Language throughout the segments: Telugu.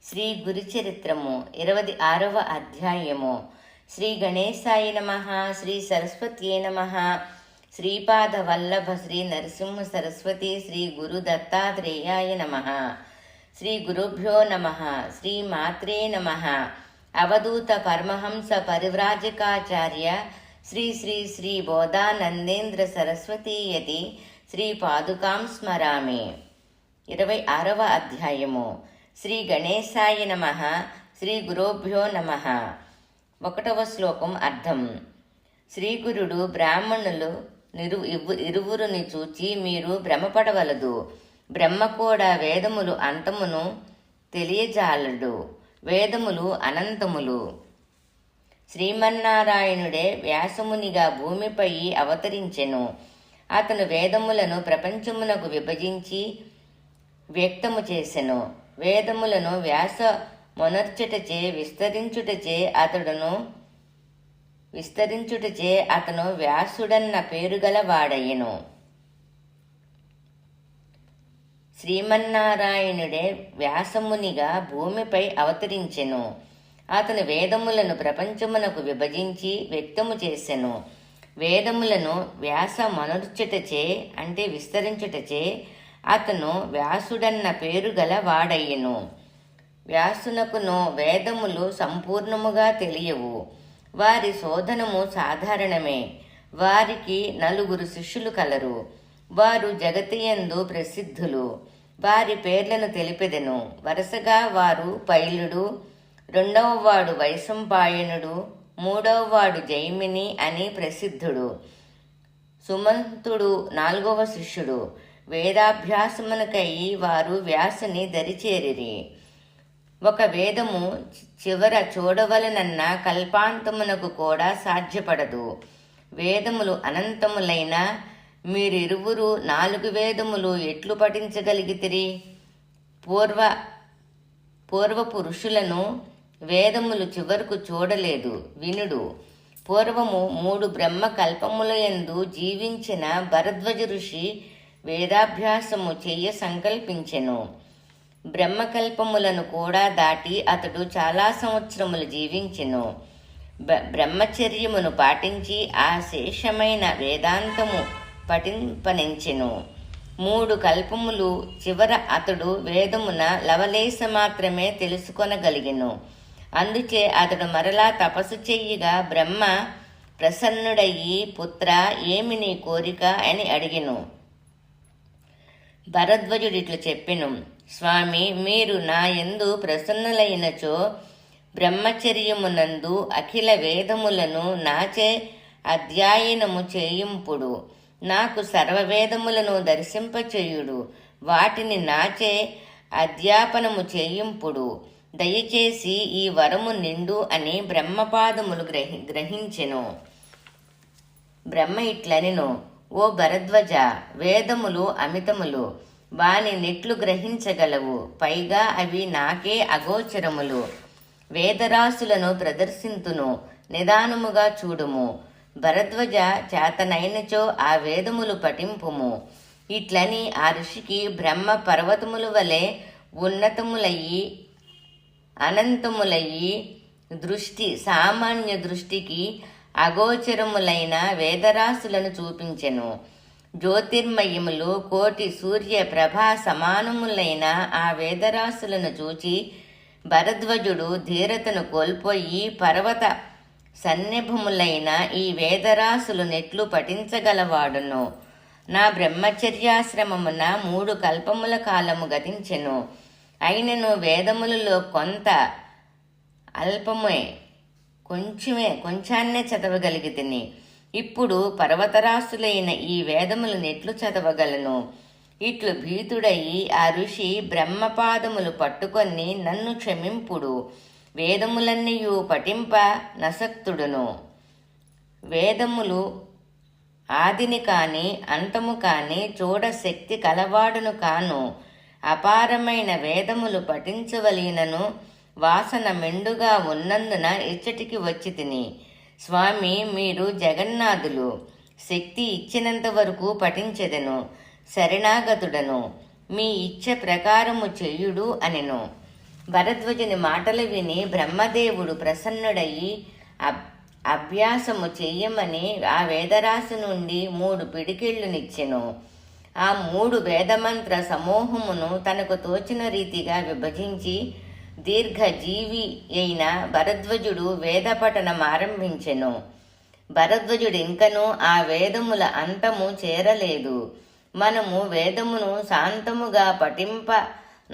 శ్రీ గురుచరిత్రము 26వ అధ్యాయము. శ్రీ గణేశాయ నమః. శ్రీ సరస్వత్యే నమః. శ్రీపాద వల్లభ శ్రీ నరసింహ సరస్వతి శ్రీ గురు దత్తాత్రేయాయ నమః. శ్రీ గురుభ్యో నమః. శ్రీ మాత్రే నమః. అవధూత పరమహంస పరివ్రాజకాచార్య శ్రీ శ్రీ శ్రీ బోధానందేంద్ర సరస్వతీయతి శ్రీ పాదుకాం స్మరామి. 26వ అధ్యాయము. శ్రీ గణేశాయ నమః. శ్రీ గురుభ్యో నమః. 1వ శ్లోకం అర్థం. శ్రీగురుడు బ్రాహ్మణులు ఇరువురుని చూచి మీరు భ్రమపడవలదు. బ్రహ్మ కూడా వేదములు అంతమును తెలియజాలడు. వేదములు అనంతములు. శ్రీమన్నారాయణుడే వ్యాసమునిగా భూమిపై అవతరించెను. అతను వేదములను ప్రపంచమునకు విభజించి వ్యక్తము చేసెను. వేదములను వ్యాస మొనర్చుటచే విస్తరించుటచే అతను వ్యాసుడన్న పేరుగల వాడయ్యెను. శ్రీమన్నారాయణుడే వ్యాసమునిగా భూమిపై అవతరించెను. అతను వేదములను ప్రపంచమునకు విభజించి వ్యక్తము చేసెను. వేదములను వ్యాస మొనర్చుటచే అంటే విస్తరించుటచే అతను వ్యాసుడన్న పేరు గల వాడయ్యెను. వ్యాసునకును వేదములు సంపూర్ణముగా తెలియవు. వారి శోధనము సాధారణమే. వారికి 4 శిష్యులు కలరు. వారు జగతియందు ప్రసిద్ధులు. వారి పేర్లను తెలిపెదెను. వరుసగా వారు పైలుడు, 2వ వాడు వైశంపాయనుడు, 3వ వాడు జైమిని అని ప్రసిద్ధుడు. సుమంతుడు 4వ శిష్యుడు. వేదాభ్యాసమునకై వారు వ్యాసుని దరిచేరిరి. ఒక వేదము చివర చూడవలనన్న కల్పాంతమునకు కూడా సాధ్యపడదు. వేదములు అనంతములైన మీరిరువురు 4 వేదములు ఎట్లు పఠించగలిగితిరి? పూర్వపు ఋషులను వేదములు చివరకు చూడలేదు, వినుడు. పూర్వము 3 బ్రహ్మ కల్పములయందు జీవించిన భరద్వజ ఋషి వేదాభ్యాసము చెయ్య సంకల్పించెను. బ్రహ్మకల్పములను కూడా దాటి అతడు చాలా సంవత్సరములు జీవించెను. బ్రహ్మచర్యమును పాటించి ఆ శేషమైన వేదాంతము పఠింపనించెను. 3 కల్పములు చివర అతడు వేదమున లవలేశ మాత్రమే తెలుసుకొనగలిగెను. అందుచే అతడు మరలా తపస్సు చెయ్యగా బ్రహ్మ ప్రసన్నుడయ్యి, పుత్ర, ఏమి నీ కోరిక అని అడిగెను. భరద్వజుడిట్లు చెప్పెను. స్వామి, మీరు నా యందు ప్రసన్నులైనచో బ్రహ్మచర్యమునందు అఖిల వేదములను నాచే అధ్యయనము చేయింపుడు. నాకు సర్వవేదములను దర్శింపచేయుడు. వాటిని నాచే అధ్యాపనము చేయింపుడు. దయచేసి ఈ వరము నిండు అని బ్రహ్మపాదములు గ్రహించెను. బ్రహ్మ ఇట్లనెను. ఓ భరద్వజ, వేదములు అమితములు. వాని నెట్లు గ్రహించగలవు. పైగా అవి నాకే అగోచరములు. వేదరాశులను ప్రదర్శింతును, నిదానముగా చూడుము. భరద్వజ, చేతనైనచో ఆ వేదములు పఠింపుము. ఇట్లని ఆ ఋషికి బ్రహ్మ పర్వతముల వలె ఉన్నతములయ్యి అనంతములయ్యి సామాన్య దృష్టికి అగోచరములైన వేదరాశులను చూపించెను. జ్యోతిర్మయములు, కోటి సూర్య ప్రభా సమానములైన ఆ వేదరాశులను చూచి భరద్వజుడు ధీరతను కోల్పోయి, పర్వత సన్నిభములైన ఈ వేదరాశులు నెట్లు పఠించగలవాడును. నా బ్రహ్మచర్యాశ్రమమున 3 కల్పముల కాలము గతించెను. అయినను వేదములలో కొంత అల్పమే, కొంచాన్నే చదవగలిగితిని. ఇప్పుడు పర్వతరాశులైన ఈ వేదములు నెట్లు చదవగలను. ఇట్లు భీతుడయి ఆ ఋషి బ్రహ్మపాదములు పట్టుకొని, నన్ను క్షమింపుడు. వేదములన్నీయు పఠింప నసక్తుడును. వేదములు ఆదిని కాని అంతము కాని చూడ శక్తి కలవాడును కాను. అపారమైన వేదములు పఠించవలనను వాసన మెండుగా ఉన్నందున ఇచ్చటికి వచ్చి తిని. స్వామి, మీరు జగన్నాథులు. శక్తి ఇచ్చినంత వరకు పఠించెదను. శరణాగతుడను. మీ ఇచ్చ ప్రకారము చెయ్యుడు అనెను. భరద్వజుని మాటలు విని బ్రహ్మదేవుడు ప్రసన్నుడయి అభ్యాసము చెయ్యమని ఆ వేదరాశి నుండి 3 పిడికిళ్లునిచ్చెను. ఆ 3 వేదమంత్ర సమూహమును తనకు తోచిన రీతిగా విభజించి దీర్ఘజీవి అయిన భరద్వజుడు వేదపఠనం ఆరంభించెను. భరద్వజుడింకనూ ఆ వేదముల అంతము చేరలేదు. మనము వేదమును శాంతముగా పఠింప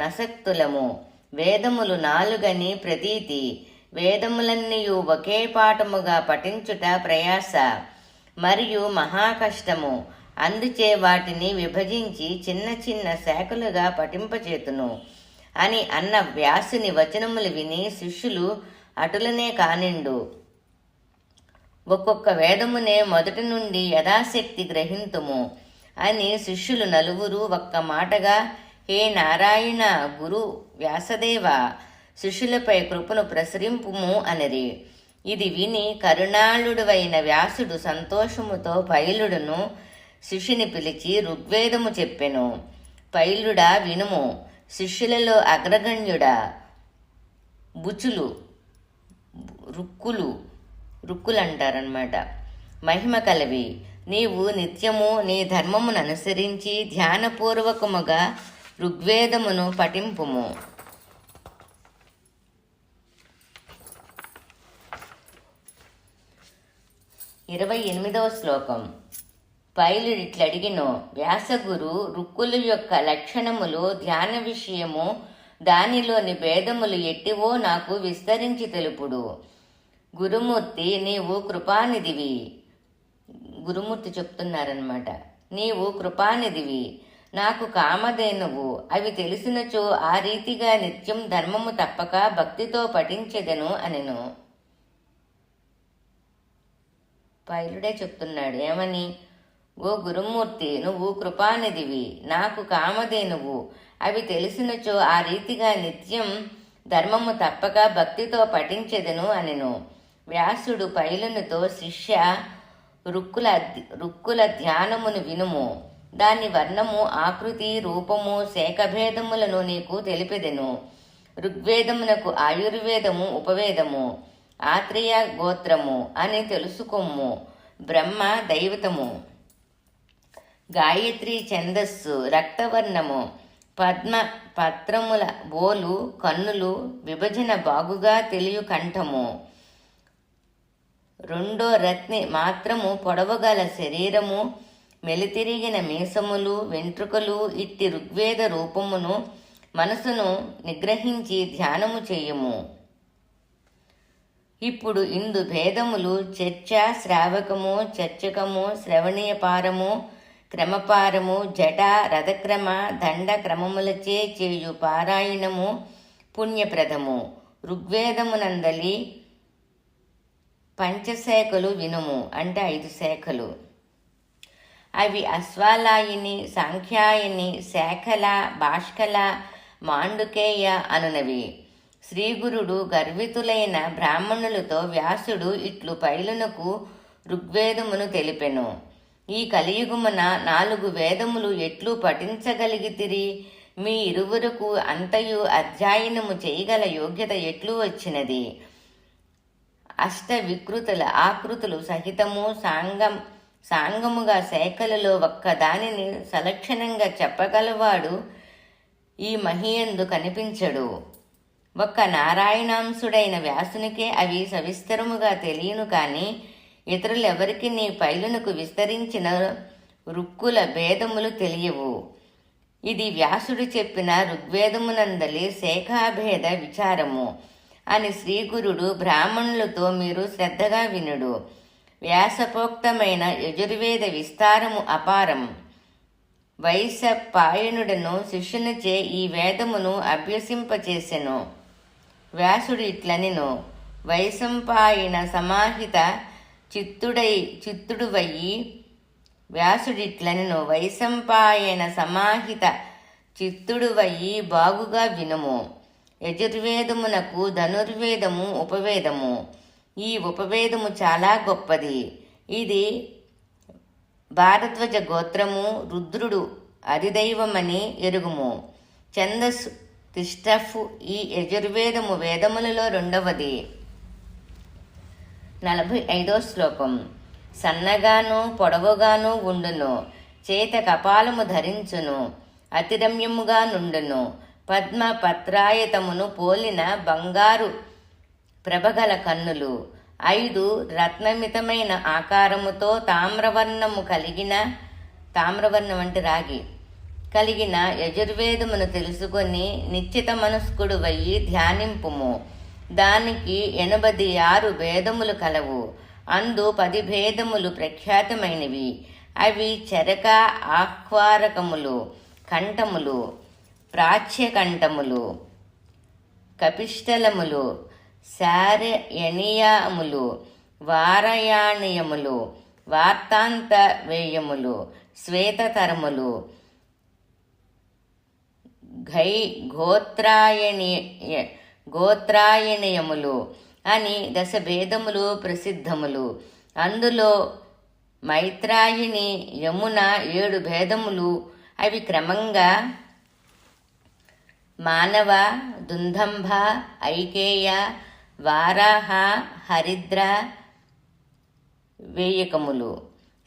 నసక్తులము. వేదములు 4 ప్రతీతి. వేదములన్నీయు ఒకే పాఠముగా పఠించుట ప్రయాస మరియు మహాకష్టము. అందుచే వాటిని విభజించి చిన్న చిన్న శాఖలుగా పఠింపచేతును అని అన్న వ్యాసుని వచనములు విని శిష్యులు అటులనే కానిండు. ఒక్కొక్క వేదమునే మొదటి నుండి యథాశక్తి గ్రహింతుము అని శిష్యులు 4 ఒక్క మాటగా హే నారాయణ గురు వ్యాసదేవ, శిష్యులపై కృపను ప్రసరింపుము అనిరి. ఇది విని కరుణాళుడువైన వ్యాసుడు సంతోషముతో పైలుడును శిష్యుని పిలిచి ఋగ్వేదము చెప్పెను. పైలుడా వినుము. శిష్యులలో అగ్రగణ్యుడా బుచులు రుక్కులంటారనమాట, మహిమ కలవి. నీవు నిత్యము నీ ధర్మమును అనుసరించి ధ్యానపూర్వకముగా ఋగ్వేదమును పఠింపుము. 28వ శ్లోకం. పైలుడిట్లడిగినో వ్యాసగురు రుక్కుల యొక్క లక్షణములు, ధ్యాన విషయము, దానిలోని భేదములు ఎట్టివో నాకు విస్తరించి తెలుపుడు. గురుమూర్తి నీవు కృపానిధివి. గురుమూర్తి చెప్తున్నారనమాట, నీవు కృపానిధివి, నాకు కామధేనువు. అవి తెలిసినచో ఆ రీతిగా నిత్యం ధర్మము తప్పక భక్తితో పఠించెదను అనెను. పైలుడే చెప్తున్నాడు ఏమని, ఓ గురుమూర్తి, నువ్వు కృపానిధివి, నాకు కామధేనువు. అవి తెలిసినచో ఆ రీతిగా నిత్యం ధర్మము తప్పక భక్తితో పఠించెదను అనెను. వ్యాసుడు పైలునితో, శిష్య, రుక్కుల ధ్యానమును వినుము. దాని వర్ణము, ఆకృతి, రూపము, శాఖభేదములను నీకు తెలిపెదెను. ఋగ్వేదమునకు ఆయుర్వేదము ఉపవేదము, ఆత్రేయ గోత్రము అని తెలుసుకొమ్ము. బ్రహ్మ దైవతము, గాయత్రి ఛందస్సు, రక్తవర్ణము, పత్రముల బోలు, కన్నులు, విభజన బాగుగా తెలియ కంఠము, 2 రత్ని మాత్రము పొడవగల శరీరము, మెలితిరిగిన మీసములు, వెంట్రుకలు, ఇట్టి ఋగ్వేద రూపమును మనసును నిగ్రహించి ధ్యానము చేయుము. ఇప్పుడు ఇందు భేదములు చర్చ, శ్రావకము, చర్చకము, శ్రవణీయపారము, క్రమపారము, జట, రథక్రమ, దండ క్రమములచే చేయు పారాయణము పుణ్యప్రదము. ఋగ్వేదమునందలి పంచశాఖలు వినుము, అంటే 5 శాఖలు. అవి అశ్వాలాయిని, సాంఖ్యాయని, శాఖల, భాష్కల, మాండుకేయ అనునవి. శ్రీగురుడు గర్వితులైన బ్రాహ్మణులతో వ్యాసుడు ఇట్లు పైలునకు ఋగ్వేదమును తెలిపెను. ఈ కలియుగమున 4 వేదములు ఎట్లు పఠించగలిగితిరి? మీ ఇరువురకు అంతయు అధ్యయనము చేయగల యోగ్యత ఎట్లు వచ్చినది? వికృతుల ఆకృతులు సహితము సాంగముగా శాఖలలో ఒక్క దానిని సలక్షణంగా చెప్పగలవాడు ఈ మహియందు కనిపించడు. ఒక్క నారాయణాంశుడైన వ్యాసునికే అవి సవిస్తరముగా తెలియను కాని ఇతరులెవరికి నీ పైలునకు విస్తరించిన రుక్కుల భేదములు తెలియవు. ఇది వ్యాసుడు చెప్పిన ఋగ్వేదమునందలి శాఖాభేద విచారము అని శ్రీగురుడు బ్రాహ్మణులతో మీరు శ్రద్ధగా వినుడు. వ్యాసపోక్తమైన యజుర్వేద విస్తారము అపారం. వైశపాయనుడను శిష్యునిచే ఈ వేదమును అభ్యసింపచేసెను. వ్యాసుడు ఇట్లనెను, వైశంపాయన సమాహిత చిత్తుడువయ్యి. వ్యాసుడిట్లనెను, వైశంపాయన సమాహిత చిత్తుడువయ్యి బాగుగా వినుము. యజుర్వేదమునకు ధనుర్వేదము ఉపవేదము. ఈ ఉపవేదము చాలా గొప్పది. ఇది భారద్వాజ గోత్రము, రుద్రుడు అధిదైవమని ఎరుగుము. తిష్టఫు. ఈ యజుర్వేదము వేదములలో రెండవది. 45వ శ్లోకం. సన్నగాను పొడవుగాను ఉండును, చేత కపాలము ధరించును, అతిరమ్యముగా నుండును, పద్మ పత్రాయతమును పోలిన బంగారు ప్రభగల కన్నులు, 5 రత్నమితమైన ఆకారముతో తామ్రవర్ణం అంటే రాగి కలిగిన యజుర్వేదమును తెలుసుకొని నిశ్చిత మనస్కుడు వయ్యి ధ్యానింపుము. దానికి 86 భేదములు కలవు. అందు 10 భేదములు ప్రఖ్యాతమైనవి. అవి చరక, ఆహ్వారకములు, కంఠములు, ప్రాచ్యకంఠములు, కపిష్టలములు, శారయణీయములు, వారయాణీయములు, వార్తాంత వేయములు, శ్వేతతరములు, గోత్రాయణీయములు అని 10 భేదములు ప్రసిద్ధములు. అందులో మైత్రాయిని, యమున 7 భేదములు. అవి క్రమంగా మానవ, దుందంభ, ఐకేయ, వారాహ, హరిద్ర వేయకములు.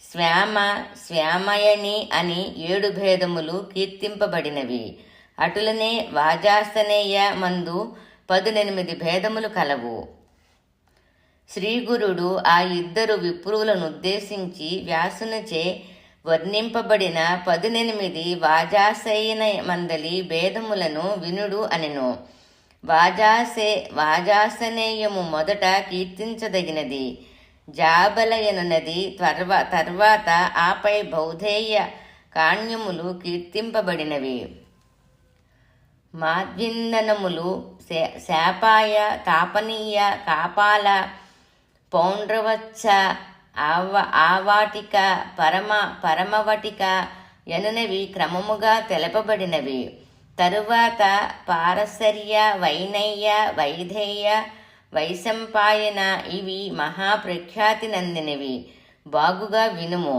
శ్యామయని అని 7 భేదములు కీర్తింపబడినవి. అటులనే వాజాసనేయ మందు 18 భేదములు కలవు. శ్రీగురుడు ఆ 2 విప్రువులను ఉద్దేశించి వ్యాసునిచే వర్ణింపబడిన 18 వాజాసయన మందలి భేదములను వినుడు అనెను. వాజాసనేయము మొదట కీర్తించదగినది, జాబలయనున్నది తర్వాత ఆపై బౌధేయ కాణ్యములు కీర్తింపబడినవి. మాధ్విందనములు, శాపాయ, తాపనీయ, కాపాల, పౌండ్రవత్స, ఆవాటిక, పరమవటిక యనునవి క్రమముగా తెలపబడినవి. తరువాత పారసర్య, వైనయ్య, వైధేయ, వైశంపాయన ఇవి మహాప్రఖ్యాతి నందినవి. బాగుగా వినుము.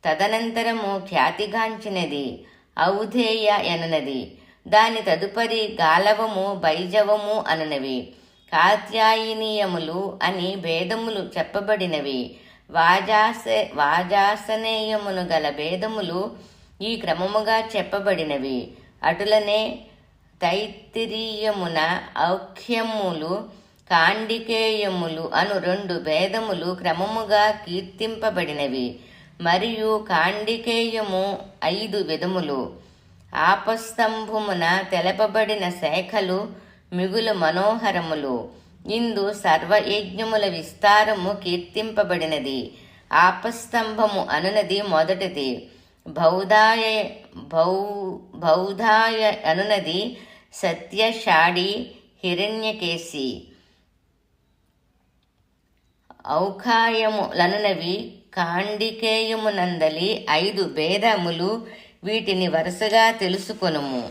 తదనంతరము ఖ్యాతిగాంచినది ఔధేయ యనునది. దాని తదుపరి గాలవము, బైజవము అనునవి. కాత్యాయనీయములు అని భేదములు చెప్పబడినవి. వాజాసనేయమును గల భేదములు ఈ క్రమముగా చెప్పబడినవి. అటులనే తైత్తిరీయమున ఔఖ్యములు, కాండికేయములు అను 2 భేదములు క్రమముగా కీర్తింపబడినవి. మరియు కాండికేయము 5 విధములు. ఆపస్తంభమున తెలపబడిన శాఖలు మిగులు మనోహరములు. ఇందు సర్వయజ్ఞముల విస్తారము కీర్తింపబడినది. ఆపస్తంభము అనునది మొదటిది. బౌధాయ అనునది సత్యషాడి, హిరణ్యకేశి. ఔఖాయములనునవి కాండికేయమునందలి 5 భేదములు. వీటిని వరుసగా తెలుసుకొనుము.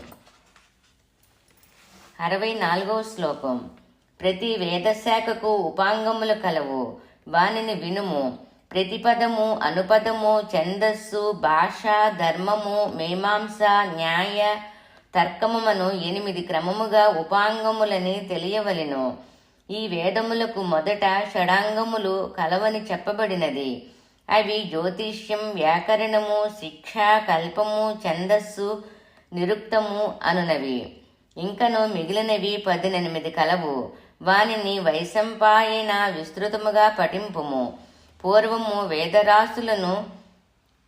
64వ శ్లోకం. ప్రతి వేదశాఖకు ఉపాంగములు కలవు, వానిని వినుము. ప్రతిపదము, అనుపదము, ఛందస్సు, భాష, ధర్మము, మీమాంస, న్యాయ, తర్కమును 8 క్రమముగా ఉపాంగములని తెలియవలెను. ఈ వేదములకు మొదట షడాంగములు కలవని చెప్పబడినది. అవి జ్యోతిష్యం, వ్యాకరణము, శిక్ష, కల్పము, ఛందస్సు, నిరుక్తము అనునవి. ఇంకను మిగిలినవి 18 కలవు. వానిని వైశంపాయన విస్తృతముగా పఠింపుము. పూర్వము వేదరాశులను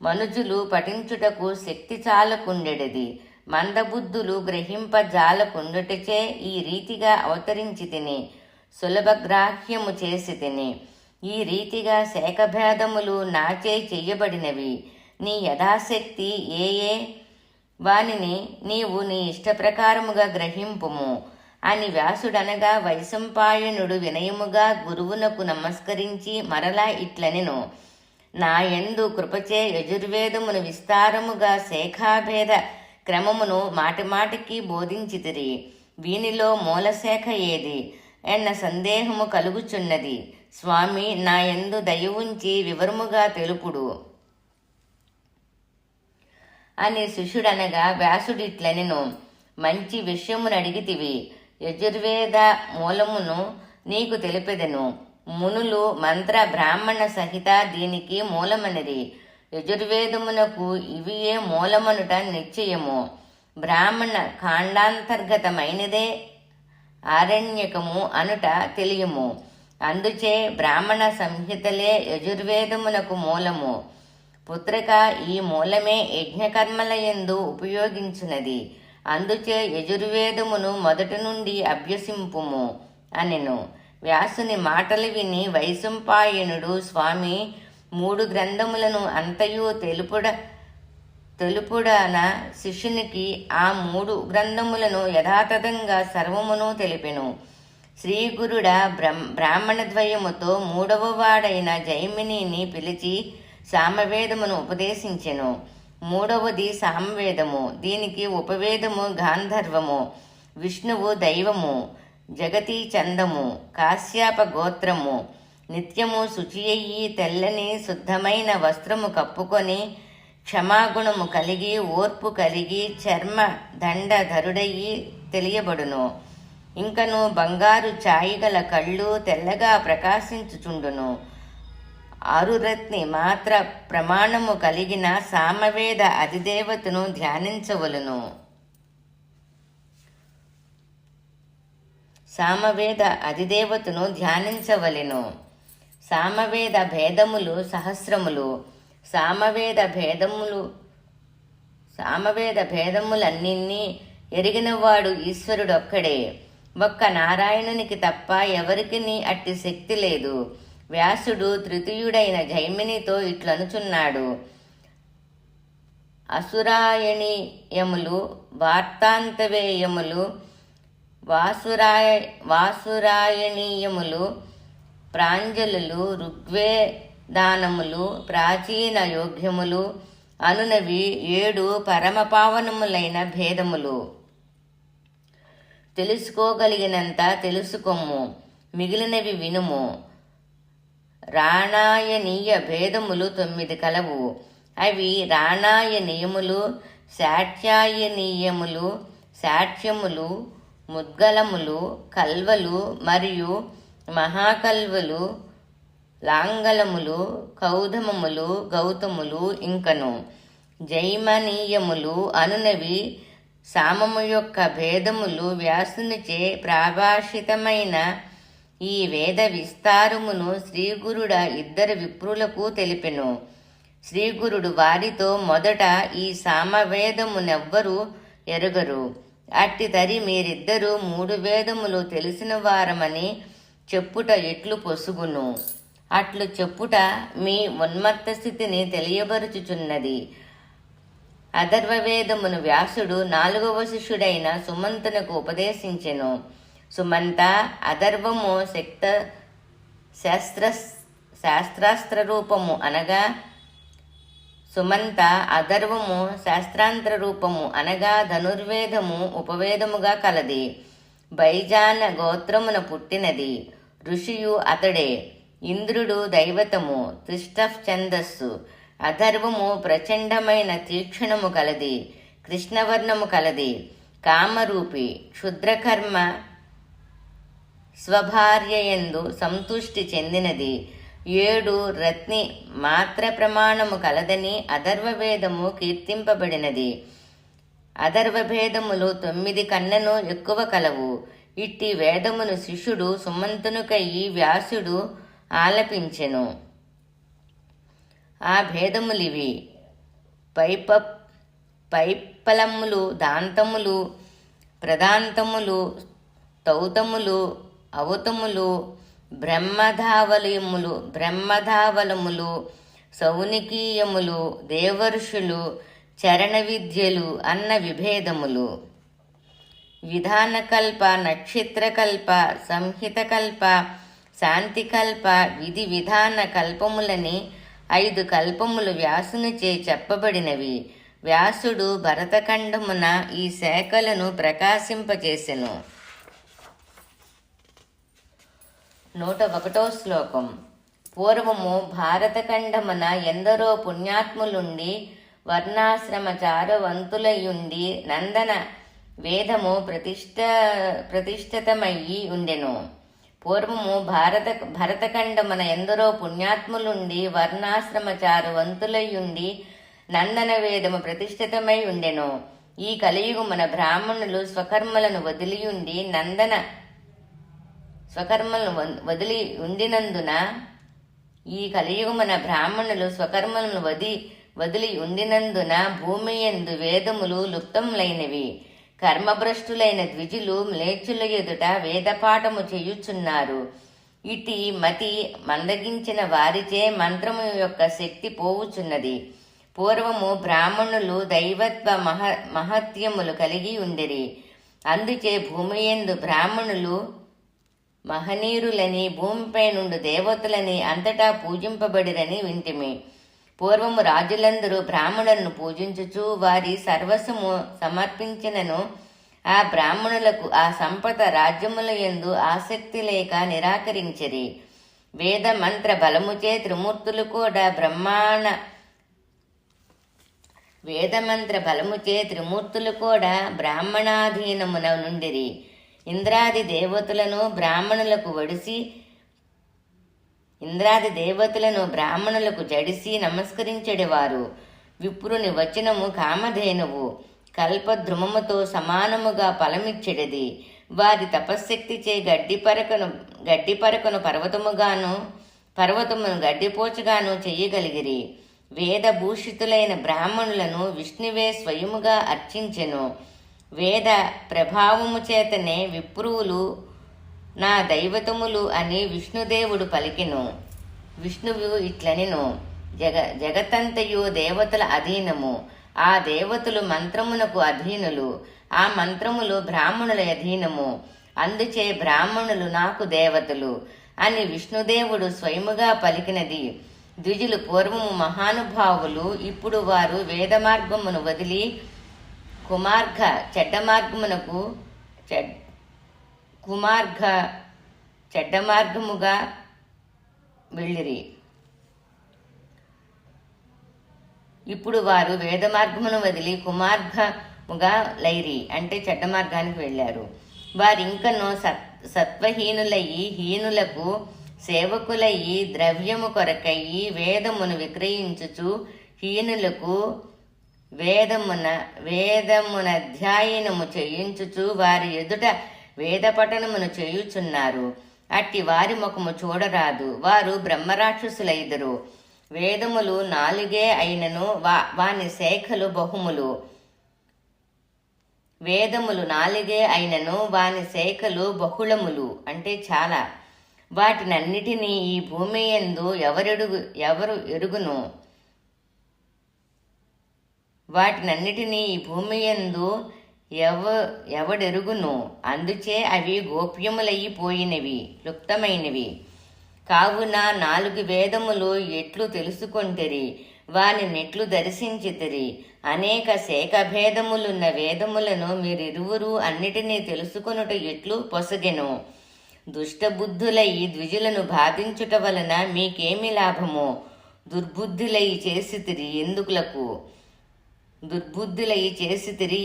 మనుజులు పఠించుటకు శక్తి చాలకుండెడిది. మందబుద్ధులు గ్రహింపజాలకుండుటచే ఈ రీతిగా అవతరించి తిని సులభగ్రాహ్యము చేసి తిని. ఈ రీతిగా శాఖభేదములు నాచే చెయ్యబడినవి. నీ యథాశక్తి ఏ వానిని నీవు నీ ఇష్టప్రకారముగా గ్రహింపుము అని వ్యాసుడనగా, వైశంపాయనుడు వినయముగా గురువునకు నమస్కరించి మరలా ఇట్లనెను. నాయందు కృపచే యజుర్వేదమును విస్తారముగా శాఖాభేద క్రమమును మాటిమాటికి బోధించితిరి. వీనిలో మూలశాఖ ఏది ఎన్న సందేహము కలుగుచున్నది. స్వామి, నాయందు దయ ఉంచి వివరముగా తెలుపుడు అని శిష్యుడనగా వ్యాసుడిట్లనెను. మంచి విషయమును అడిగితివి. యజుర్వేద మూలమును నీకు తెలిపెదను. మునులు మంత్ర బ్రాహ్మణ సహిత దీనికి మూలమనిరి. యజుర్వేదమునకు ఇవియే మూలమనుట నిశ్చయము. బ్రాహ్మణ కాండాంతర్గతమైనదే ఆరణ్యకము అనుట తెలియము. అందుచే బ్రాహ్మణ సంహితలే యజుర్వేదమునకు మూలము. పుత్రక, ఈ మూలమే యజ్ఞకర్మలయందు ఉపయోగించున్నది. అందుచే యజుర్వేదమును మొదటి నుండి అభ్యసింపుము అనెను. వ్యాసుని మాటలు విని వైశంపాయనుడు, స్వామి, 3 గ్రంథములను అంతయు తెలుపుడన శిష్యునికి ఆ 3 గ్రంథములను యథాతథంగా సర్వమును తెలిపెను. శ్రీగురుడ బ్రాహ్మణద్వయముతో 3వ వాడైన జైమినిని పిలిచి సామవేదమును ఉపదేశించెను. 3వది సామవేదము. దీనికి ఉపవేదము గాంధర్వము, విష్ణువు దైవము, జగతి చందము, కాశ్యాప గోత్రము. నిత్యము శుచియ్యి తెల్లని శుద్ధమైన వస్త్రము కప్పుకొని క్షమాగుణము కలిగి ఓర్పు కలిగి చర్మ దండధరుడయ్యి తెలియబడును. ఇంకను బంగారు ఛాయిగల కళ్ళు తెల్లగా ప్రకాశించుచుండును. ఆరురత్ని మాత్ర ప్రమాణము కలిగిన సామవేద అధిదేవతను ధ్యానించవలను. సామవేద భేదములు సహస్రములు. సామవేద భేదములన్నింటినీ ఎరిగినవాడు ఈశ్వరుడొక్కడే. ఒక్క నారాయణునికి తప్ప ఎవరికి అట్టి శక్తి లేదు. వ్యాసుడు తృతీయుడైన జైమినితో ఇట్లనుచున్నాడు. అసురాయణీయములు, వార్తాంతవేయములు, వాసురాయణీయములు, ప్రాంజలులు, ఋగ్వేదానములు, ప్రాచీన యోగ్యములు అనునవి 7 పరమపావనములైన భేదములు. తెలుసుకోగలిగినంత తెలుసుకొమ్ము, మిగిలినవి వినుము. రాణాయనీయ భేదములు 9 కలవు. అవి రాణాయనీయములు, శాట్యాయనీయములు, శాట్యములు, ముద్గలములు, కల్వలు మరియు మహాకల్వలు, లాంగలములు, కౌధమములు, గౌతములు, ఇంకను జైమనీయములు అనునవి సామము యొక్క భేదములు. వ్యాసునిచే ప్రాభాషితమైన ఈ వేద విస్తారమును శ్రీగురుడ 2 విప్రులకు తెలిపెను. శ్రీగురుడు వారితో, మొదట ఈ సామవేదమునెవ్వరూ ఎరుగరు. అట్టి తరి మీరిద్దరూ 3 వేదములు తెలిసిన వారమని చెప్పుట ఎట్లు పొసుగును? అట్లు చెప్పుట మీ ఉన్మత్త స్థితిని తెలియబరుచుచున్నది. అథర్వవేదమును వ్యాసుడు 4వ శిష్యుడైన సుమంతునకు ఉపదేశించెను. సుమంత, అథర్వము శాస్త్రాస్త్ర రూపము అనగా సుమంత అథర్వము శాస్త్రాంతర రూపము అనగా ధనుర్వేదము ఉపవేదముగా కలది. బైజాన గోత్రమున పుట్టినది. ఋషియు అతడే. ఇంద్రుడు దైవతము, తిష్ట ఛందస్సు. అథర్వము ప్రచండమైన తీక్షణము కలది, కృష్ణవర్ణము కలది, కామరూపి, క్షుద్రకర్మ స్వభార్యయందు సంతుష్టి చెందినది. 7 రత్ని మాత్ర ప్రమాణము కలదని అథర్వవేదము కీర్తింపబడినది. అథర్వభేదములు 9 కన్నను ఎక్కువ కలవు. ఇట్టి వేదమును శిష్యుడు సుమంతునికయ్యి వ్యాసుడు ఆలపించెను. ఆ భేదములివి: పైప్పలములు, దాంతములు, ప్రదాంతములు, తౌతములు, అవతములు, బ్రహ్మధావలములు, సౌనికీయములు, దేవర్షులు, చరణ విద్యలు అన్న విభేదములు. విధానకల్ప, నక్షత్రకల్ప, సంహితకల్ప, శాంతికల్ప, విధి విధాన కల్పములని 5 కల్పములు వ్యాసునిచే చెప్పబడినవి. వ్యాసుడు భరతఖండమున ఈ శాఖలను ప్రకాశింపచేసెను. 101వ శ్లోకం. పూర్వము భారతఖండమున ఎందరో పుణ్యాత్ములుండి వర్ణాశ్రమ చారవంతులయుండి నందన వేదము ప్రతిష్ఠితమయ్యి ఉండెను. పూర్వము భరతఖండమున ఎందరో పుణ్యాత్ములుండి వర్ణాశ్రమచారువంతులయుండి నందన వేదము ప్రతిష్ఠితమై ఉండెను. ఈ కలియుగమున బ్రాహ్మణులు స్వకర్మలను వదిలియుండి స్వకర్మలను వదిలి ఉండినందున ఈ కలియుగమున బ్రాహ్మణులు స్వకర్మలను వదిలి ఉండినందున భూమి యందు వేదములు లుప్తములైనవి. కర్మభ్రష్టులైన ద్విజులు మ్లేచ్చుల ఎదుట వేదపాఠము చేయుచున్నారు. ఇటీ మతి మందగించిన వారిచే మంత్రము యొక్క శక్తి పోవుచున్నది. పూర్వము బ్రాహ్మణులు దైవత్వ మహత్యములు కలిగి ఉండిరి. అందుచే భూమియందు బ్రాహ్మణులు మహనీయులని, భూమిపై నుండి దేవతలని అంతటా పూజింపబడిరని వింటిమి. పూర్వము రాజులందరూ బ్రాహ్మణులను పూజించుచు వారి సర్వస్వము సమర్పించినను ఆ బ్రాహ్మణులకు ఆ సంపద రాజ్యముల యందు ఆసక్తి లేక నిరాకరించిరి. వేద మంత్ర బలముచే త్రిమూర్తులు కూడా బ్రాహ్మణాధీనమున నుండిరి. ఇంద్రాది దేవతలను బ్రాహ్మణులకు జడిసి నమస్కరించెడివారు. విప్రుని వచనము కామధేనువు కల్పద్రుమముతో సమానముగా ఫలమిచ్చెడిది. వారి తపశ్శక్తిచే గడ్డిపరకను పర్వతమును గడ్డిపోచగాను చెయ్యగలిగిరి. వేదభూషితులైన బ్రాహ్మణులను విష్ణువే స్వయముగా అర్చించెను. వేద ప్రభావము చేతనే విప్రువులు నా దైవతములు అని విష్ణుదేవుడు పలికెను. విష్ణువు ఇట్లనెను, జగతంతయు దేవతల అధీనము. ఆ దేవతలు మంత్రమునకు అధీనులు. ఆ మంత్రములు బ్రాహ్మణుల అధీనము. అందుచే బ్రాహ్మణులు నాకు దేవతలు అని విష్ణుదేవుడు స్వయముగా పలికినది. ద్విజులు పూర్వము మహానుభావులు. ఇప్పుడు వారు వేద మార్గమును వదిలి చెడ్డ మార్గముగా వెళ్ళిరి. ఇప్పుడు వారు వేద మార్గమును వదిలి కుమార్గముగా లైరి అంటే చెడ్డ మార్గానికి వెళ్ళారు. వారింకనూ సత్వహీనులయ్యి హీనులకు సేవకులయ్యి ద్రవ్యము కొరకయ్యి వేదమును విక్రయించుచు హీనులకు వేదమునధ్యాయనము చేయించుచు వారి ఎదుట వేద పఠనమును చేయుచున్నారు. అట్టి వారి ముఖము చూడరాదు. వారు బ్రహ్మరాక్షసులైదరు. వేదములు 4 అయినను వాని శాఖలు బహుములు. వేదములు 4 అయినను వాని శాఖలు బహుళములు అంటే చాలా. వాటినన్నిటినీ ఈ భూమి యందు ఎవరు ఎరుగును? వాటినన్నిటినీ ఈ భూమి యందు ఎవడెరుగును? అందుచే అవి గోప్యములయ్యిపోయినవి, లుప్తమైనవి. కావున 4 వేదములు ఎట్లు తెలుసుకొంటిరి, వాని నెట్లు దర్శించితిరి. అనేక శాఖభేదములున్న వేదములను మీరిరువురు అన్నిటినీ తెలుసుకొనుట ఎట్లు పొసగెను? దుష్టబుద్ధులయ్యి ద్విజులను బాధించుట వలన మీకేమి లాభము? దుర్బుద్ధులయ్యి చేసితిరి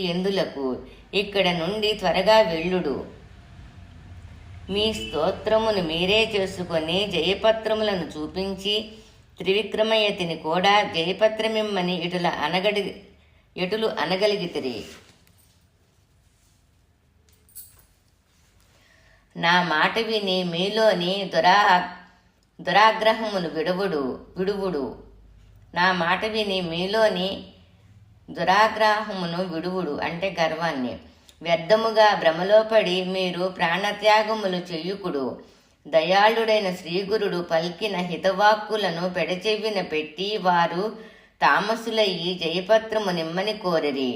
ఎందులకు? ఇక్కడ నుండి త్వరగా వెళ్ళుడు. మీ స్తోత్రమును మీరే చేసుకొని జయపత్రములను చూపించి త్రివిక్రమయతిని కూడా జయపత్రమిమ్మని ఎటులు అనగలిగితిరి. నా మాట విని మీలోని దురాగ్రహమును విడువుడు. నా మాట విని మీలోని దురాగ్రహమును విడువుడు అంటే గర్వాన్ని. వ్యర్థముగా భ్రమలో పడి మీరు ప్రాణత్యాగములు చెయ్యుకుడు. దయాళుడైన శ్రీగురుడు పలికిన హితవాక్కులను పెడచెవిన పెట్టి వారు తామసులయ్యి జయపత్రము నిమ్మని కోరిరి.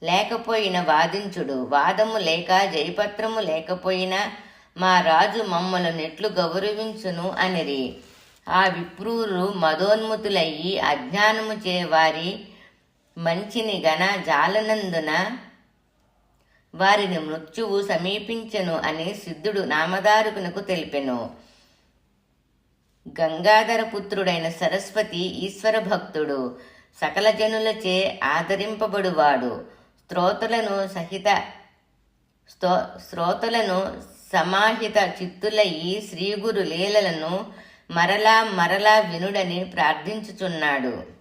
లేకపోయిన వాదించుడు. వాదము లేక జయపత్రము లేకపోయినా మా రాజు మమ్మల్ని నెట్లు గౌరవించును అనిరి. ఆ విప్రూరు మదోన్ముతులయ్యి అజ్ఞానముచే వారి మంచిని గణ జాలనందున వారిని మృత్యువు సమీపించెను అని సిద్ధుడు నామధారకునకు తెలిపెను. గంగాధర పుత్రుడైన సరస్వతి ఈశ్వర భక్తుడు, సకల జనులచే ఆదరింపబడువాడు. శ్రోతలను సమాహిత చిత్తులయ్యి శ్రీగురు లీలలను మరలా మరలా వినుడని ప్రార్థించుచున్నాడు.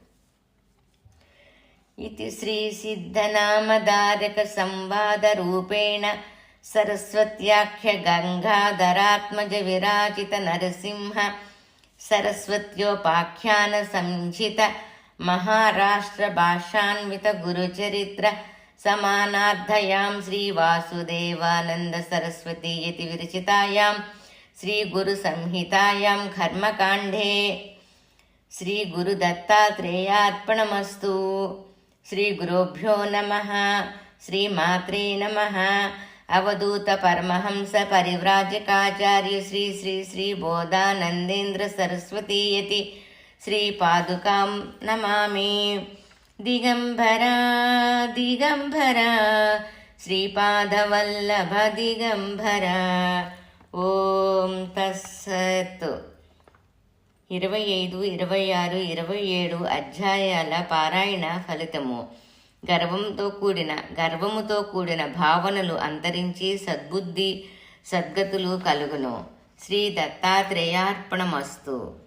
ఇది శ్రీ సిద్ధనామధారక సంవాద రూపేణ సరస్వత్యాఖ్య గంగాధరాత్మజ విరాజిత నరసింహ సరస్వత్యోపాఖ్యాన సంహిత మహారాష్ట్ర భాషాన్విత గురుచరిత్ర సమానార్థయాం శ్రీ వాసుదేవానంద సరస్వతీ యతి విరచితాయాం శ్రీ గురు సంహితాయాం కర్మకాండే శ్రీ గురు దత్తాత్రేయార్పణమస్తు. శ్రీ గురుభ్యో నమః. శ్రీ మాత్రే నమః. అవధూత పరమహంస పరివ్రాజకాచార్య శ్రీ శ్రీ శ్రీ బోధానందేంద్ర సరస్వతీ యతి శ్రీ పాదుకాం నమామి. దిగంబరా దిగంబరా శ్రీపాదవల్లభ దిగంబరా. ఓం తస్సత్. 25, 26, 27 అధ్యాయాల పారాయణ ఫలితము. గర్వముతో కూడిన భావనలు అంతరించి సద్బుద్ధి సద్గతులు కలుగును. శ్రీ దత్తాత్రేయార్పణమస్తు.